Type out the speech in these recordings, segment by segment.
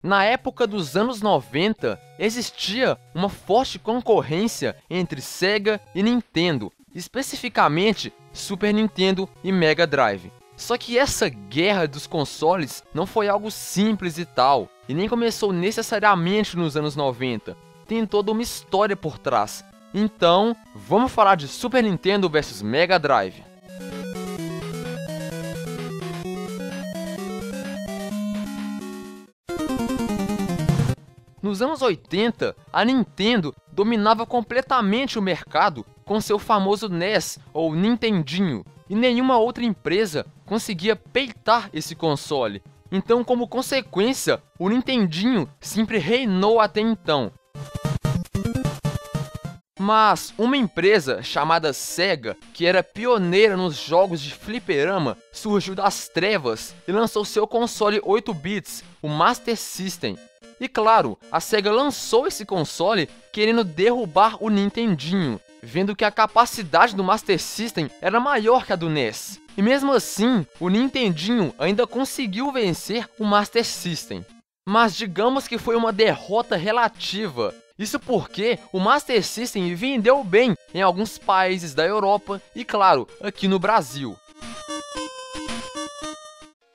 Na época dos anos 90, existia uma forte concorrência entre Sega e Nintendo, especificamente Super Nintendo e Mega Drive. Só que essa guerra dos consoles não foi algo simples e tal, e nem começou necessariamente nos anos 90. Tem toda uma história por trás. Então, vamos falar de Super Nintendo versus Mega Drive. Nos anos 80, a Nintendo dominava completamente o mercado com seu famoso NES, ou Nintendinho, e nenhuma outra empresa conseguia peitar esse console. Então, como consequência, o Nintendinho sempre reinou até então. Mas uma empresa chamada Sega, que era pioneira nos jogos de fliperama, surgiu das trevas e lançou seu console 8 bits, o Master System. E claro, a Sega lançou esse console querendo derrubar o Nintendinho, vendo que a capacidade do Master System era maior que a do NES. E mesmo assim, o Nintendinho ainda conseguiu vencer o Master System. Mas digamos que foi uma derrota relativa. Isso porque o Master System vendeu bem em alguns países da Europa e, claro, aqui no Brasil.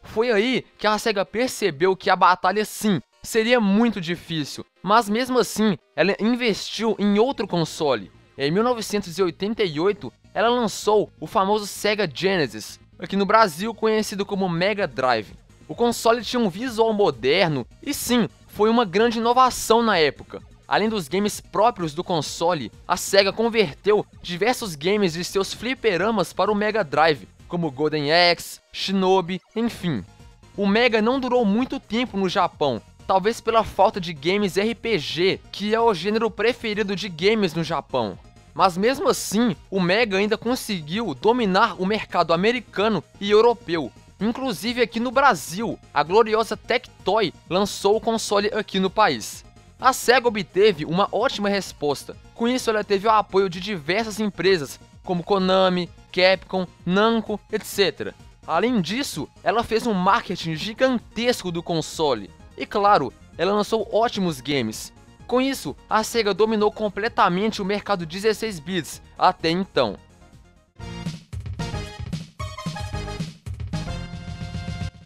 Foi aí que a Sega percebeu que a batalha, sim, seria muito difícil, mas mesmo assim, ela investiu em outro console. Em 1988, ela lançou o famoso Sega Genesis, aqui no Brasil conhecido como Mega Drive. O console tinha um visual moderno e sim, foi uma grande inovação na época. Além dos games próprios do console, a Sega converteu diversos games de seus fliperamas para o Mega Drive, como Golden Axe, Shinobi, enfim. O Mega não durou muito tempo no Japão, talvez pela falta de games RPG, que é o gênero preferido de games no Japão. Mas mesmo assim, o Mega ainda conseguiu dominar o mercado americano e europeu. Inclusive aqui no Brasil, a gloriosa Tectoy lançou o console aqui no país. A Sega obteve uma ótima resposta. Com isso, ela teve o apoio de diversas empresas, como Konami, Capcom, Namco, etc. Além disso, ela fez um marketing gigantesco do console. E claro, ela lançou ótimos games. Com isso, a Sega dominou completamente o mercado 16 bits até então.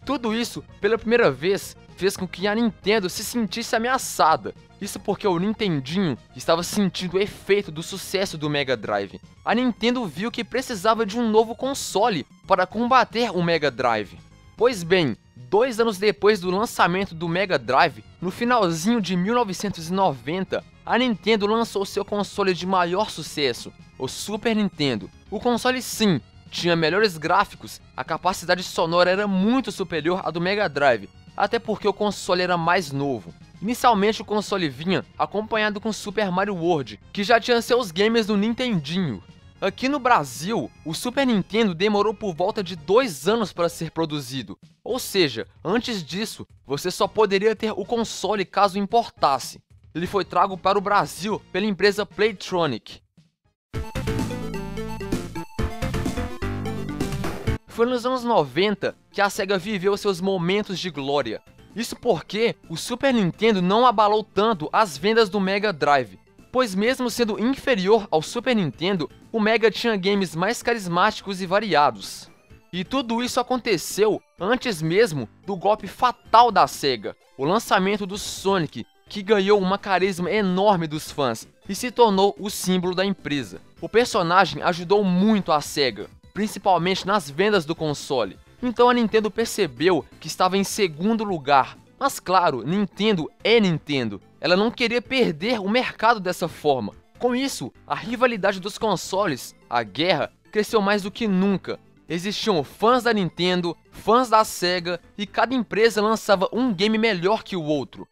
Tudo isso, pela primeira vez, fez com que a Nintendo se sentisse ameaçada. Isso porque o Nintendinho estava sentindo o efeito do sucesso do Mega Drive. A Nintendo viu que precisava de um novo console para combater o Mega Drive. Pois bem, 2 anos depois do lançamento do Mega Drive, no finalzinho de 1990, a Nintendo lançou seu console de maior sucesso, o Super Nintendo. O console, sim, tinha melhores gráficos, a capacidade sonora era muito superior à do Mega Drive, até porque o console era mais novo. Inicialmente o console vinha acompanhado com Super Mario World, que já tinha seus games no Nintendinho. Aqui no Brasil, o Super Nintendo demorou por volta de 2 anos para ser produzido. Ou seja, antes disso, você só poderia ter o console caso importasse. Ele foi trago para o Brasil pela empresa Playtronic. Foi nos anos 90 que a Sega viveu seus momentos de glória. Isso porque o Super Nintendo não abalou tanto as vendas do Mega Drive, pois mesmo sendo inferior ao Super Nintendo, o Mega tinha games mais carismáticos e variados. E tudo isso aconteceu antes mesmo do golpe fatal da Sega, o lançamento do Sonic, que ganhou uma carisma enorme dos fãs e se tornou o símbolo da empresa. O personagem ajudou muito a Sega, principalmente nas vendas do console. Então a Nintendo percebeu que estava em segundo lugar. Mas claro, Nintendo é Nintendo. Ela não queria perder o mercado dessa forma. Com isso, a rivalidade dos consoles, a guerra, cresceu mais do que nunca. Existiam fãs da Nintendo, fãs da Sega e cada empresa lançava um game melhor que o outro.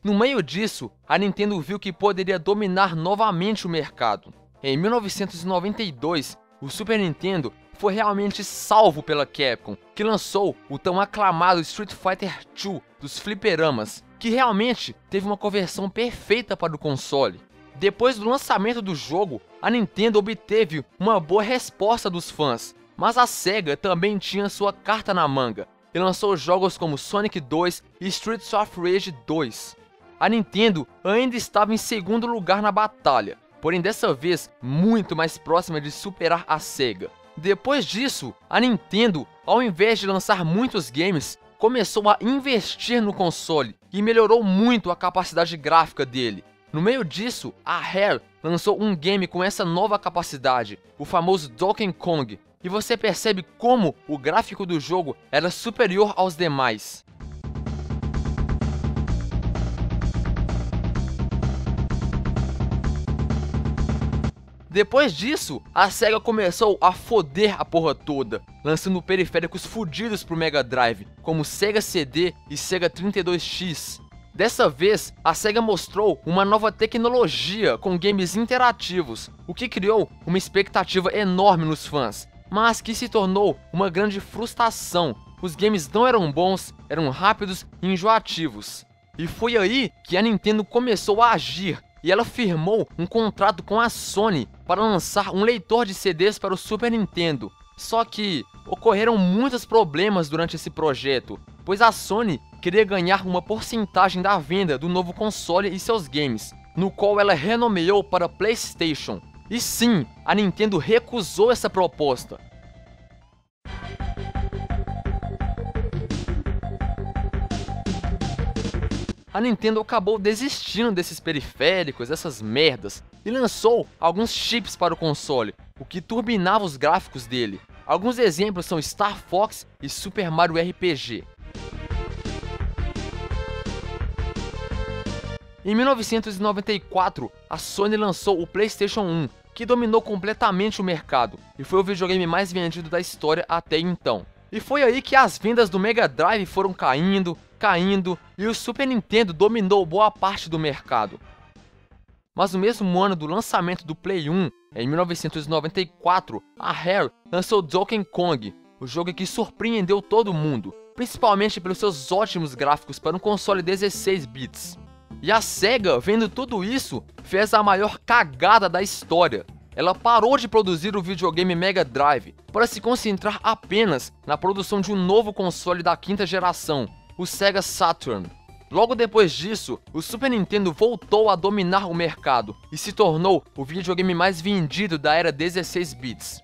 No meio disso, a Nintendo viu que poderia dominar novamente o mercado. Em 1992, o Super Nintendo foi realmente salvo pela Capcom, que lançou o tão aclamado Street Fighter II dos fliperamas, que realmente teve uma conversão perfeita para o console. Depois do lançamento do jogo, a Nintendo obteve uma boa resposta dos fãs, mas a Sega também tinha sua carta na manga. e lançou jogos como Sonic 2 e Streets of Rage 2. A Nintendo ainda estava em segundo lugar na batalha, porém dessa vez muito mais próxima de superar a Sega. Depois disso, a Nintendo, ao invés de lançar muitos games, começou a investir no console e melhorou muito a capacidade gráfica dele. No meio disso, a Rare lançou um game com essa nova capacidade, o famoso Donkey Kong, e você percebe como o gráfico do jogo era superior aos demais. Depois disso, a Sega começou a foder a porra toda, lançando periféricos fudidos pro Mega Drive, como Sega CD e Sega 32X. Dessa vez, a Sega mostrou uma nova tecnologia com games interativos, o que criou uma expectativa enorme nos fãs, mas que se tornou uma grande frustração. Os games não eram bons, eram rápidos e enjoativos. E foi aí que a Nintendo começou a agir, e ela firmou um contrato com a Sony para lançar um leitor de CDs para o Super Nintendo. Só que ocorreram muitos problemas durante esse projeto, pois a Sony queria ganhar uma porcentagem da venda do novo console e seus games, no qual ela renomeou para PlayStation. E sim, a Nintendo recusou essa proposta. A Nintendo acabou desistindo desses periféricos, dessas merdas, e lançou alguns chips para o console, o que turbinava os gráficos dele. Alguns exemplos são Star Fox e Super Mario RPG. Em 1994, a Sony lançou o PlayStation 1, que dominou completamente o mercado, e foi o videogame mais vendido da história até então. E foi aí que as vendas do Mega Drive foram caindo, e o Super Nintendo dominou boa parte do mercado. Mas no mesmo ano do lançamento do Play 1, em 1994, a Rare lançou Donkey Kong, o jogo que surpreendeu todo mundo, principalmente pelos seus ótimos gráficos para um console 16 bits. E a Sega, vendo tudo isso, fez a maior cagada da história. Ela parou de produzir o videogame Mega Drive para se concentrar apenas na produção de um novo console da quinta geração, o Sega Saturn. Logo depois disso, o Super Nintendo voltou a dominar o mercado e se tornou o videogame mais vendido da era 16 bits.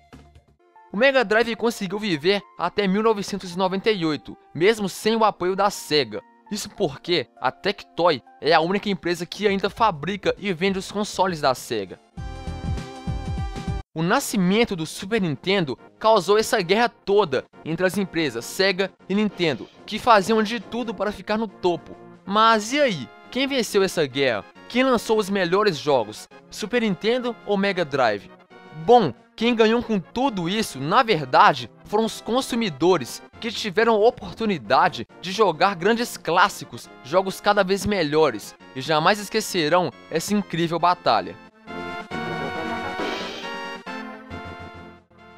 O Mega Drive conseguiu viver até 1998, mesmo sem o apoio da Sega. Isso porque a Tectoy é a única empresa que ainda fabrica e vende os consoles da Sega. O nascimento do Super Nintendo causou essa guerra toda entre as empresas Sega e Nintendo, que faziam de tudo para ficar no topo. Mas e aí? Quem venceu essa guerra? Quem lançou os melhores jogos? Super Nintendo ou Mega Drive? Bom, quem ganhou com tudo isso, na verdade, foram os consumidores, que tiveram a oportunidade de jogar grandes clássicos, jogos cada vez melhores, e jamais esquecerão essa incrível batalha.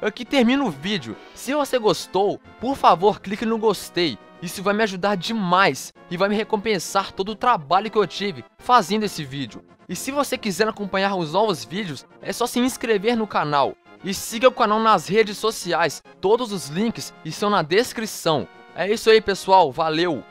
Aqui termina o vídeo. Se você gostou, por favor clique no gostei. Isso vai me ajudar demais e vai me recompensar todo o trabalho que eu tive fazendo esse vídeo. E se você quiser acompanhar os novos vídeos, é só se inscrever no canal. E siga o canal nas redes sociais, todos os links estão na descrição. É isso aí pessoal, valeu!